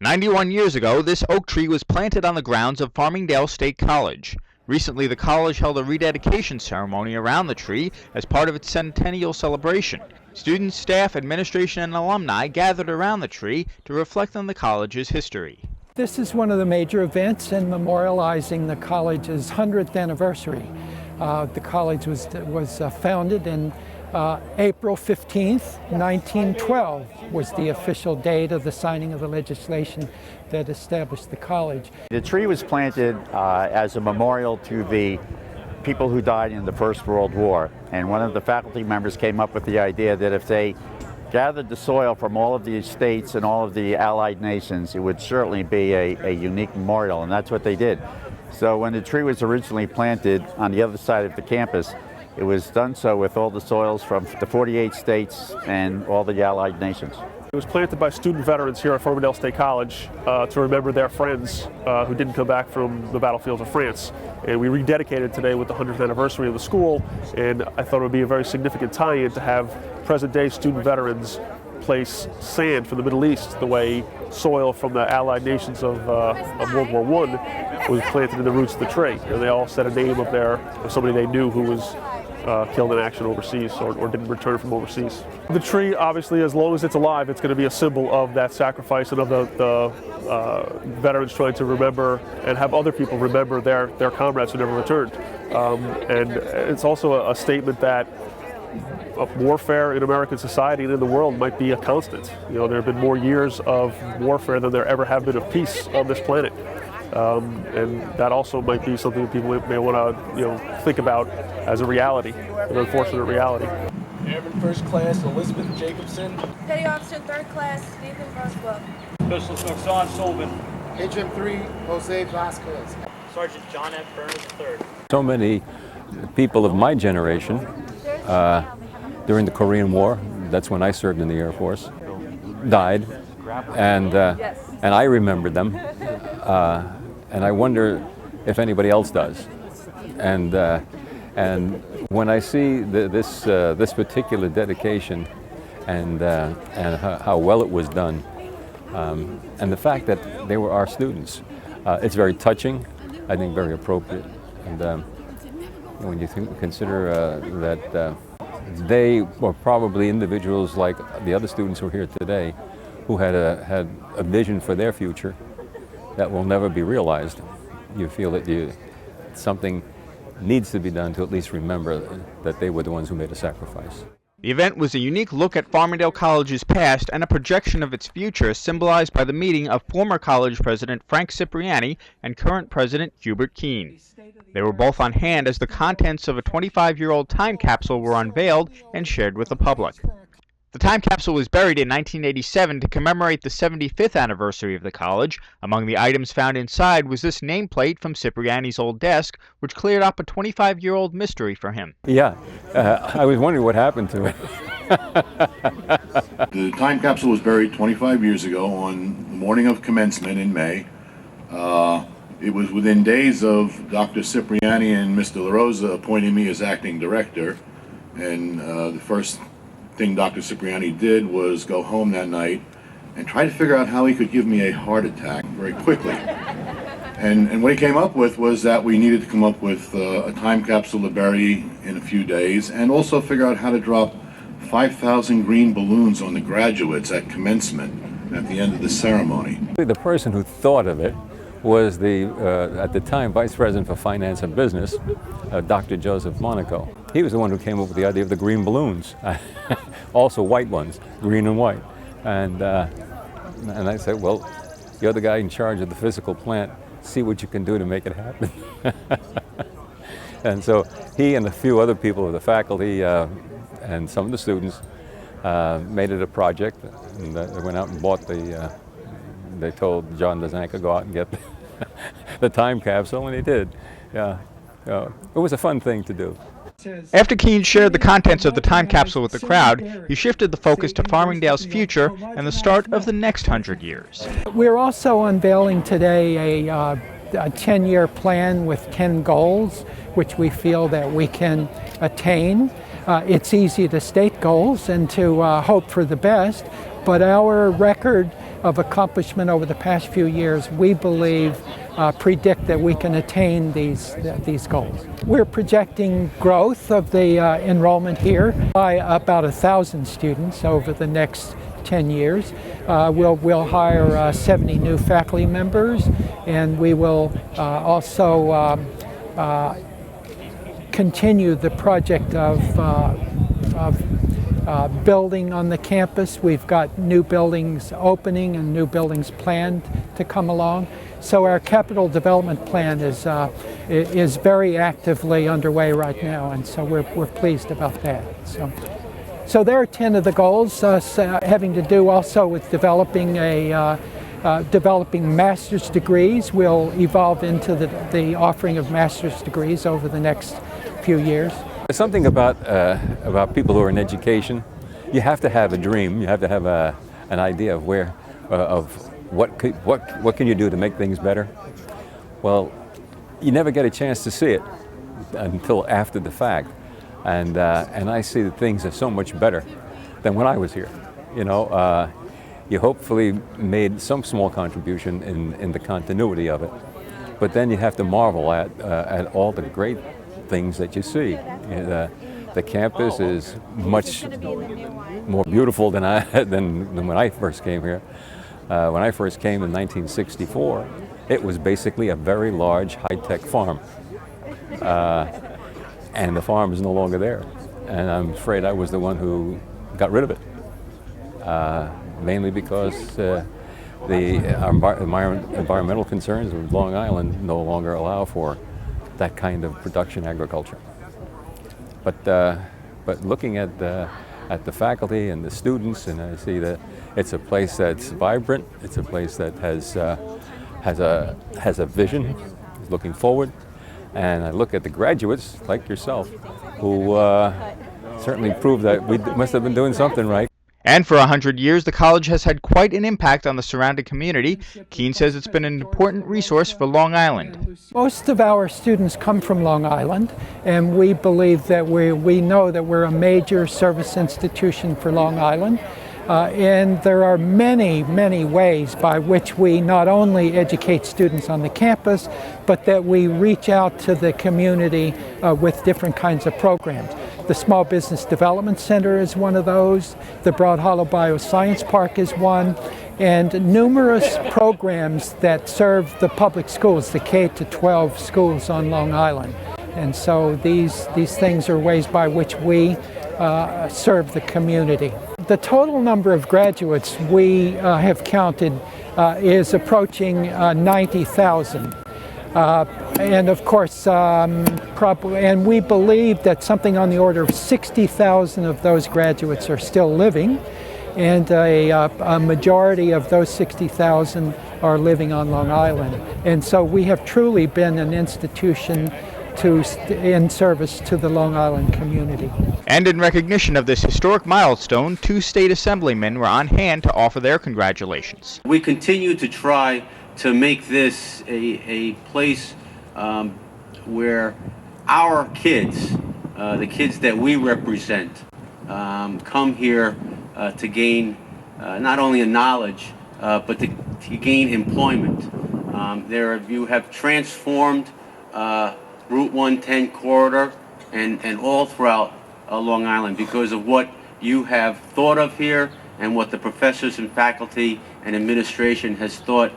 91 years ago, this oak tree was planted on the grounds of Farmingdale State College. Recently, the college held a rededication ceremony around the tree as part of its centennial celebration. Students, staff, administration, and alumni gathered around the tree to reflect on the college's history. This is one of the major events in memorializing the college's 100th anniversary. The college was founded in April 15th, 1912 was the official date of the signing of the legislation that established the college. The tree was planted as a memorial to the people who died in the First World War, and one of the faculty members came up with the idea that if they gathered the soil from all of the states and all of the allied nations, it would certainly be a unique memorial, and that's what they did. So when the tree was originally planted on the other side of the campus, it was done so with all the soils from the 48 states and all the allied nations. It was planted by student veterans here at Farmingdale State College to remember their friends who didn't come back from the battlefields of France. And we rededicated today with the 100th anniversary of the school, and I thought it would be a very significant tie-in to have present-day student veterans place sand from the Middle East the way soil from the allied nations of World War I was planted in the roots of the tree. And they all said a name of somebody they knew who was killed in action overseas or didn't return from overseas. The tree, obviously, as long as it's alive, it's going to be a symbol of that sacrifice and of the veterans trying to remember and have other people remember their comrades who never returned. And it's also a statement that warfare in American society and in the world might be a constant. You know, there have been more years of warfare than there ever have been of peace on this planet. And that also might be something that people may want to, think about as a reality, an unfortunate reality. Airman First Class Elizabeth Jacobson. Petty Officer Third Class Nathan Roswell. Specialist Oxon Sullivan. HM3 Jose Vasquez. Sergeant John F. Burns III. So many people of my generation during the Korean War, that's when I served in the Air Force, died, and I remember them. And I wonder if anybody else does. And when I see this particular dedication and how well it was done, and the fact that they were our students, it's very touching. I think very appropriate. And when you consider that they were probably individuals like the other students who are here today, who had a vision for their future that will never be realized. You feel that something needs to be done to at least remember that they were the ones who made a sacrifice. The event was a unique look at Farmingdale College's past and a projection of its future, symbolized by the meeting of former college president Frank Cipriani and current president Hubert Keene. They were both on hand as the contents of a 25-year-old time capsule were unveiled and shared with the public. The time capsule was buried in 1987 to commemorate the 75th anniversary of the college. Among the items found inside was this nameplate from Cipriani's old desk, which cleared up a 25-year-old mystery for him. Yeah, I was wondering what happened to it. The time capsule was buried 25 years ago on the morning of commencement in May. It was within days of Dr. Cipriani and Mr. LaRosa appointing me as acting director, and the first thing Dr. Cipriani did was go home that night and try to figure out how he could give me a heart attack very quickly. And what he came up with was that we needed to come up with a time capsule to bury in a few days, and also figure out how to drop 5,000 green balloons on the graduates at commencement at the end of the ceremony. The person who thought of it was at the time, Vice President for Finance and Business, Dr. Joseph Monaco. He was the one who came up with the idea of the green balloons, also white ones, green and white. And I said, well, you're the guy in charge of the physical plant, see what you can do to make it happen. And so he and a few other people of the faculty and some of the students made it a project, and they went out and bought they told John Dezanka go out and get the time capsule, and he did. Yeah, it was a fun thing to do. After Keene shared the contents of the time capsule with the crowd, he shifted the focus to Farmingdale's future and the start of the next 100 years. We're also unveiling today a 10-year plan with 10 goals, which we feel that we can attain. It's easy to state goals and to hope for the best, but our record of accomplishment over the past few years, we believe predict that we can attain these goals. We're projecting growth of the enrollment here by about 1,000 students over the next 10 years. We'll hire 70 new faculty members, and we will also continue the project of building on the campus. We've got new buildings opening and new buildings planned to come along. So our capital development plan is very actively underway right now, and so we're pleased about that. So there are 10 of the goals having to do also with developing developing master's degrees. We'll evolve into the offering of master's degrees over the next few years. There's something about people who are in education. You have to have a dream. You have to have an idea of what can you do to make things better. Well, you never get a chance to see it until after the fact, and I see that things are so much better than when I was here. You know, you hopefully made some small contribution in the continuity of it, but then you have to marvel at all the great things that you see. The campus is much more beautiful than when I first came here. When I first came in 1964, it was basically a very large high-tech farm. And the farm is no longer there. And I'm afraid I was the one who got rid of it, mainly because the environmental concerns of Long Island no longer allow for that kind of production agriculture. But looking at the faculty and the students, and I see that it's a place that's vibrant. It's a place that has a vision, is looking forward. And I look at the graduates like yourself, who certainly prove that we must have been doing something right. And for 100 years, the college has had quite an impact on the surrounding community. Keene says it's been an important resource for Long Island. Most of our students come from Long Island, and we believe that we know that we're a major service institution for Long Island. And there are many, many ways by which we not only educate students on the campus, but that we reach out to the community with different kinds of programs. The Small Business Development Center is one of those. The Broad Hollow Bioscience Park is one. And numerous programs that serve the public schools, the K-12 schools on Long Island. And so these things are ways by which we serve the community. The total number of graduates we have counted is approaching 90,000. And of course, and we believe that something on the order of 60,000 of those graduates are still living, and a majority of those 60,000 are living on Long Island. And so we have truly been an institution in service to the Long Island community. And in recognition of this historic milestone, 2 state assemblymen were on hand to offer their congratulations. We continue to try to make this a place where our kids, the kids that we represent, come here to gain not only a knowledge, but to gain employment. You have transformed Route 110 corridor and all throughout Long Island because of what you have thought of here and what the professors and faculty and administration has thought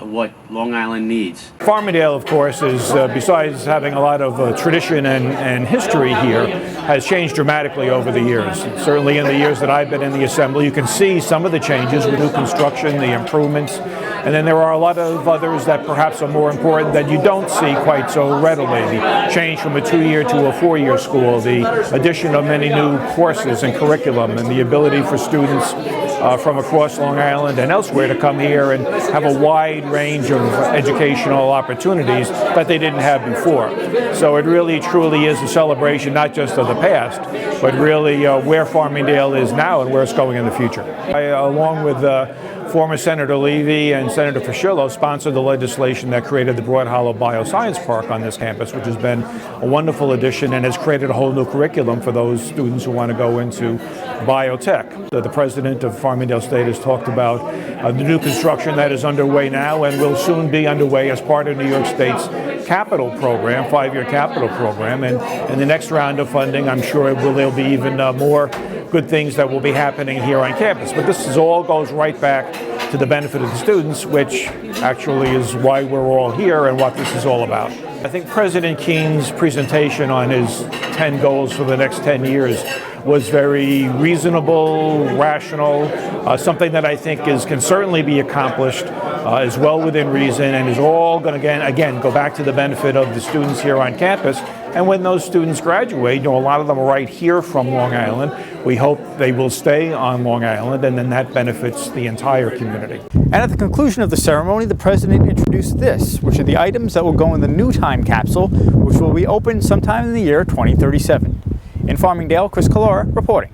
what Long Island needs. Farmingdale, of course, is besides having a lot of tradition and history here, has changed dramatically over the years. Certainly in the years that I've been in the Assembly, you can see some of the changes with new construction, the improvements, and then there are a lot of others that perhaps are more important that you don't see quite so readily. The change from a 2-year to a 4-year school, the addition of many new courses and curriculum, and the ability for students from across Long Island and elsewhere to come here and have a wide range of educational opportunities that they didn't have before. So it really truly is a celebration not just of the past, but really where Farmingdale is now and where it's going in the future. Along with former Senator Levy and Senator Fischello sponsored the legislation that created the Broad Hollow Bioscience Park on this campus, which has been a wonderful addition and has created a whole new curriculum for those students who want to go into biotech. The president of Farmingdale State has talked about the new construction that is underway now and will soon be underway as part of New York State's capital program, 5-year capital program. And in the next round of funding, I'm sure there'll be even more good things that will be happening here on campus. But this all goes right back to the benefit of the students, which actually is why we're all here and what this is all about. I think President Keene's presentation on his 10 goals for the next 10 years was very reasonable, rational, something that I think can certainly be accomplished as well within reason, and is all going to again go back to the benefit of the students here on campus. And when those students graduate, a lot of them are right here from Long Island. We hope they will stay on Long Island, and then that benefits the entire community. And at the conclusion of the ceremony, the president introduced this, which are the items that will go in the new time capsule, which will be opened sometime in the year 2037. In Farmingdale, Collora reporting.